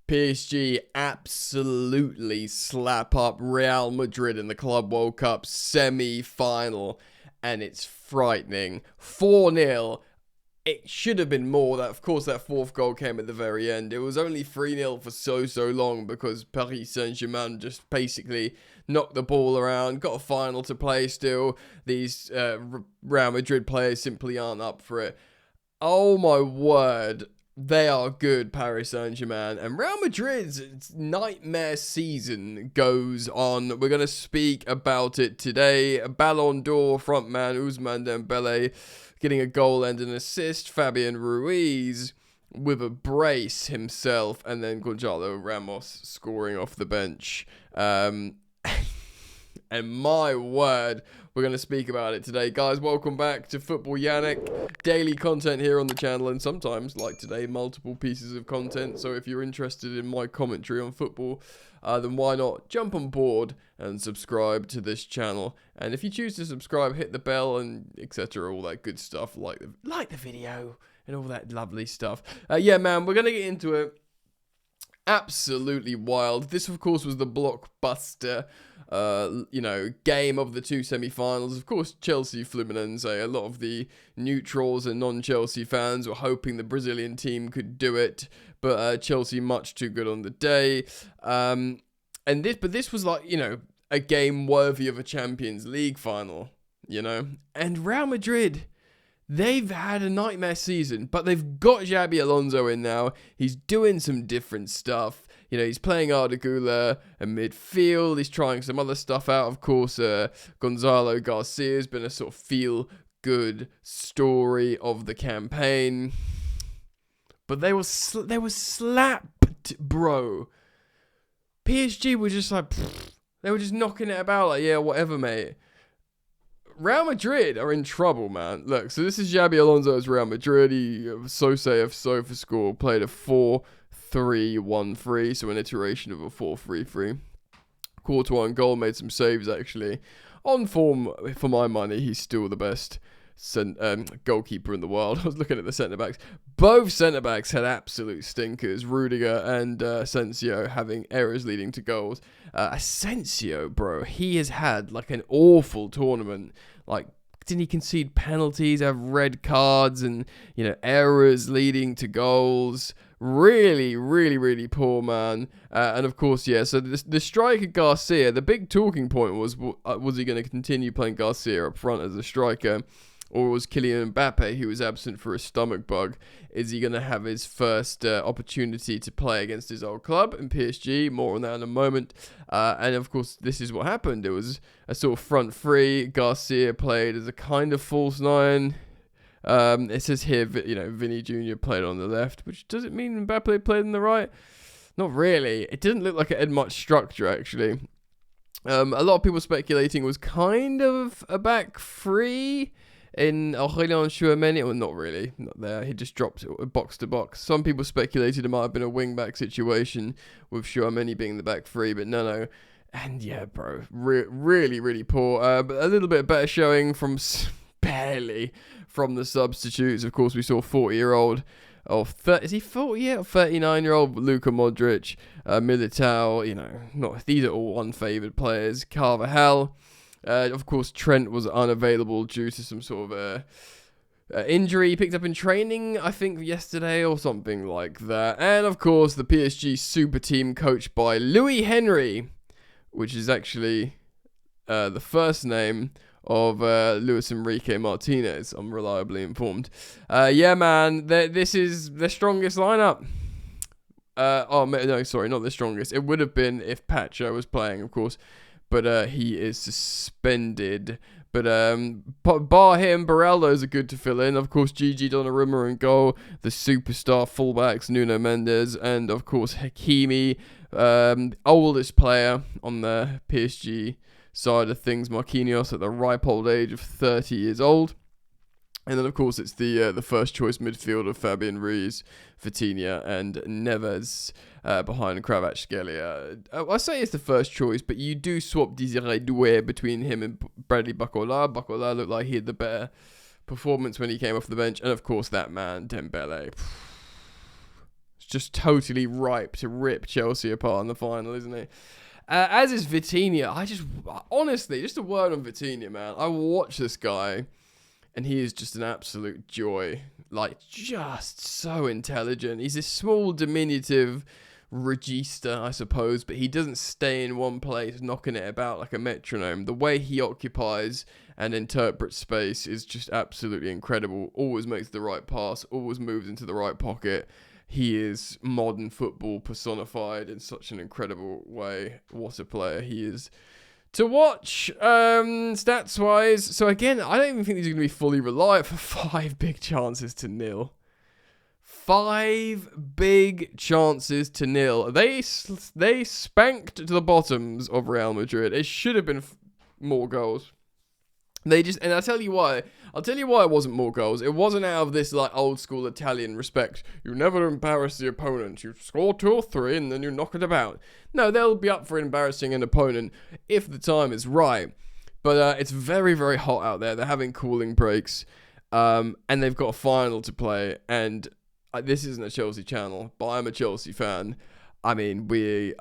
PSG absolutely slap up Real Madrid in the Club World Cup semi-final, and it's frightening. 4-0. It should have been more. Of course, that fourth goal came at the very end. It was only 3-0 for so long because Paris Saint-Germain just basically knocked the ball around, got a final to play still. These Real Madrid players simply aren't up for it. Oh my word. They are good, Paris Saint-Germain. And Real Madrid's nightmare season goes on. We're going to speak about it today. Ballon d'Or frontman Ousmane Dembele getting a goal and an assist. Fabian Ruiz with a brace himself. And then Gonzalo Ramos scoring off the bench. And my word, we're going to speak about it today. Guys, welcome back to Football Yannick. Daily content here on the channel, and sometimes, like today, multiple pieces of content. So if you're interested in my commentary on football, then why not jump on board and subscribe to this channel. And if you choose to subscribe, hit the bell and etc. All that good stuff, like the video and all that lovely stuff. Yeah, man, we're going to get into it. Absolutely wild. This, of course, was the blockbuster, game of the two semi-finals. Of course, Chelsea, Fluminense. A lot of the neutrals and non-Chelsea fans were hoping the Brazilian team could do it, but Chelsea much too good on the day. But this was like, a game worthy of a Champions League final, And Real Madrid, they've had a nightmare season, but they've got Xabi Alonso in now. He's doing some different stuff. He's playing Arda Güler in midfield. He's trying some other stuff out. Of course, Gonzalo Garcia has been a sort of feel-good story of the campaign. But they were slapped, bro. PSG were just like, they were just knocking it about like, yeah, whatever, mate. Real Madrid are in trouble, man. Look, so this is Xabi Alonso's Real Madrid. He, for score, played a 4-3-1-3, so an iteration of a 4-3-3. Courtois on goal, made some saves, actually. On form, for my money, he's still the best goalkeeper in the world. I was looking at the centre-backs. Both centre-backs had absolute stinkers. Rudiger and Asensio having errors leading to goals. Asensio, bro, he has had like an awful tournament. Like, didn't he concede penalties, have red cards, and errors leading to goals? Really, really, really poor, man. And of course, yeah. So the striker Garcia, the big talking point was he going to continue playing Garcia up front as a striker? Or was Kylian Mbappe, who was absent for a stomach bug, is he going to have his first opportunity to play against his old club in PSG? More on that in a moment. And of course, this is what happened. It was a sort of front three. Garcia played as a kind of false nine. It says here, Vinny Jr. played on the left, which does it mean Mbappe played on the right? Not really. It didn't look like it had much structure, actually. A lot of people speculating it was kind of a back three in Aurélien Tchouameni. Well, not really, not there. He just dropped box to box. Some people speculated it might have been a wing-back situation with Tchouameni being the back three, but no. And yeah, bro, really, really poor. But a little bit better showing from barely from the substitutes. Of course, we saw 40-year-old. Is he 40 yet? 39-year-old Luka Modric, Militao. These are all unfavoured players. Carvajal. Of course, Trent was unavailable due to some sort of injury he picked up in training, I think, yesterday or something like that. And, of course, the PSG super team coached by Louis Henry, which is actually the first name of Luis Enrique Martinez, I'm reliably informed. Yeah, man, this is the strongest lineup. No, sorry, not the strongest. It would have been if Pacho was playing, of course. But he is suspended. But bar him, Beraldo's are good to fill in. Of course, Gigi Donnarumma in goal. The superstar fullbacks, Nuno Mendes. And, of course, Hakimi, oldest player on the PSG side of things. Marquinhos at the ripe old age of 30 years old. And then, of course, it's the first choice midfield of Fabian Ruiz, Vitinha, and Neves behind Kvaratskhelia. I say it's the first choice, but you do swap Désiré Doué between him and Bradley Barcola. Barcola looked like he had the better performance when he came off the bench. And, of course, that man, Dembele. just totally ripe to rip Chelsea apart in the final, isn't he? As is Vitinha. Honestly, just a word on Vitinha, man. I watch this guy, and he is just an absolute joy. Like, just so intelligent. He's this small, diminutive regista, I suppose, but he doesn't stay in one place knocking it about like a metronome. The way he occupies and interprets space is just absolutely incredible. Always makes the right pass, always moves into the right pocket. He is modern football personified in such an incredible way. What a player he is to watch, stats wise. So again, I don't even think these are going to be fully reliant for 5 big chances to nil. 5 big chances to nil. They spanked to the bottoms of Real Madrid. It should have been more goals. And I'll tell you why. It wasn't more goals. It wasn't out of this like old school Italian respect. You never embarrass the opponent. You score 2 or 3 and then you knock it about. No, they'll be up for embarrassing an opponent if the time is right. But it's very, very hot out there. They're having cooling breaks. And they've got a final to play. And this isn't a Chelsea channel, but I'm a Chelsea fan. I mean, we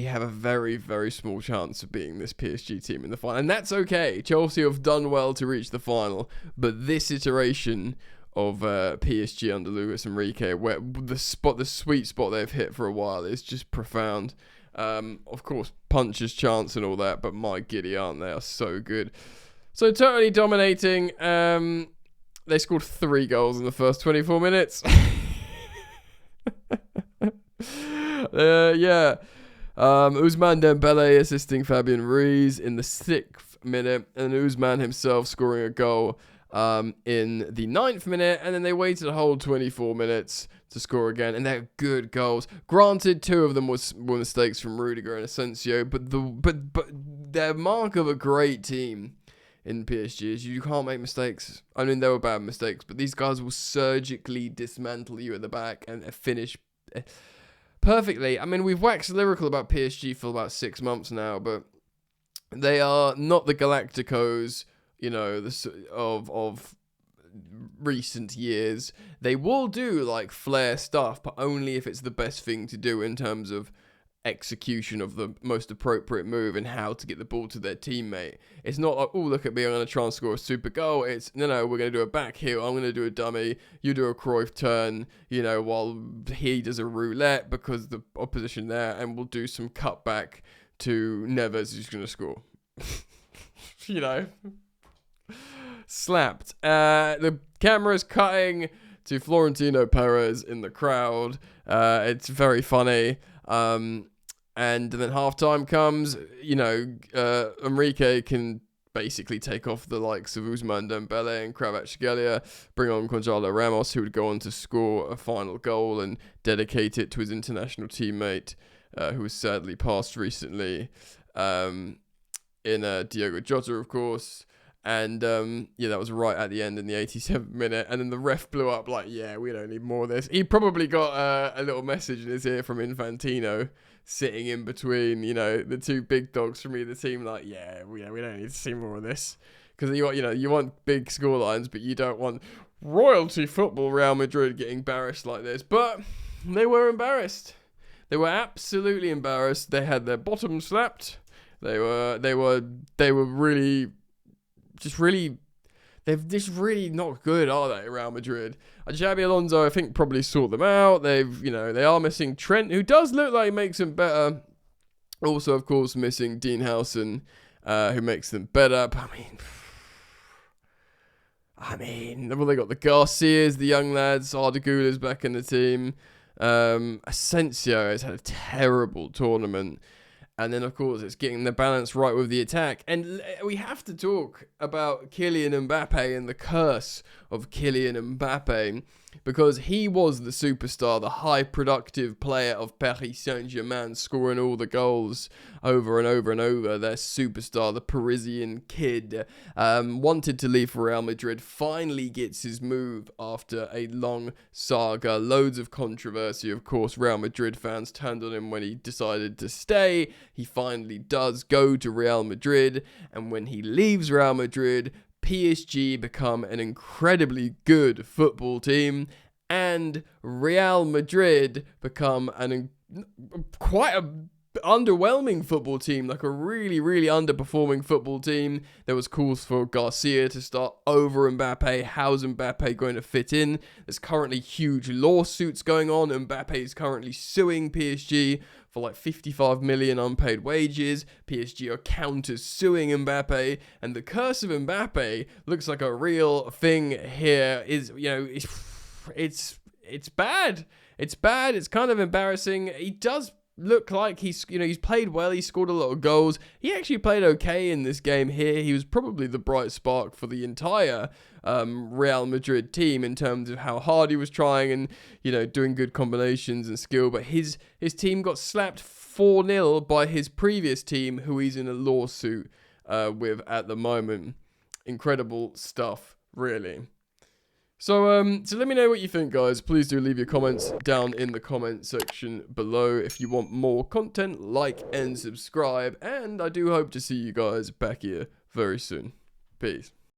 have a very, very small chance of beating this PSG team in the final. And that's okay. Chelsea have done well to reach the final. But this iteration of PSG under Luis Enrique, where the sweet spot they've hit for a while is just profound. Of course, puncher's chance and all that, but my giddy aunt, they are so good. So totally dominating. They scored 3 goals in the first 24 minutes. Yeah. Ousmane Dembele assisting Fabian Ruiz in the 6th minute, and Ousmane himself scoring a goal in the 9th minute, and then they waited a whole 24 minutes to score again, and they're good goals. Granted, 2 of them were mistakes from Rudiger and Asensio, but they're mark of a great team in PSG is you can't make mistakes. I mean, they were bad mistakes, but these guys will surgically dismantle you at the back and finish perfectly. I mean, we've waxed lyrical about PSG for about 6 months now, but they are not the Galacticos, you know, of recent years. They will do like flair stuff, but only if it's the best thing to do in terms of execution of the most appropriate move and how to get the ball to their teammate. It's not like, oh, look at me, I'm going to try and score a super goal. It's, no, we're going to do a back heel, I'm going to do a dummy, you do a Cruyff turn, you know, while he does a roulette because the opposition there, and we'll do some cutback to Neves who's going to score. You know, slapped. The camera's cutting to Florentino Perez in the crowd. It's very funny. And then halftime comes, you know, Enrique can basically take off the likes of Ousmane Dembele and Kvaratskhelia, bring on Gonzalo Ramos, who would go on to score a final goal and dedicate it to his international teammate, who was sadly passed recently, in Diogo Jota, of course. And, yeah, that was right at the end in the 87th minute. And then the ref blew up like, yeah, we don't need more of this. He probably got a little message in his ear from Infantino sitting in between, you know, the 2 big dogs from either team. Like, yeah, we don't need to see more of this. Because, you want big scorelines, but you don't want royalty football Real Madrid getting embarrassed like this. But they were embarrassed. They were absolutely embarrassed. They had their bottom slapped. They were really... they're just really not good, are they, Real Madrid? Xabi Alonso, I think, probably sort them out. They are missing Trent, who does look like he makes them better. Also, of course, missing Dean Howson, who makes them better. But, I mean, well, they got the Garcias, the young lads. Ardagula's back in the team. Asensio has had a terrible tournament. And then, of course, it's getting the balance right with the attack. And we have to talk about Kylian Mbappe and the curse of Kylian Mbappe, because he was the superstar, the high productive player of Paris Saint-Germain, scoring all the goals over and over and over. Their superstar, the Parisian kid, wanted to leave for Real Madrid, finally gets his move after a long saga. Loads of controversy, of course. Real Madrid fans turned on him when he decided to stay. He finally does go to Real Madrid, and when he leaves Real Madrid, PSG become an incredibly good football team, and Real Madrid become quite a underwhelming football team, like a really, really underperforming football team. There was calls for Garcia to start over Mbappe. How's Mbappe going to fit in? There's currently huge lawsuits going on. Mbappe is currently suing PSG for like 55 million unpaid wages. PSG are counter-suing Mbappe, and the curse of Mbappe looks like a real thing here. It's bad. It's bad. It's kind of embarrassing. He does look like he's played well. He scored a lot of goals. He actually played okay in this game here. He was probably the bright spark for the entire Real Madrid team in terms of how hard he was trying and, doing good combinations and skill. But his team got slapped 4-0 by his previous team, who he's in a lawsuit with at the moment. Incredible stuff, really. So let me know what you think, guys. Please do leave your comments down in the comment section below. If you want more content, like and subscribe. And I do hope to see you guys back here very soon. Peace.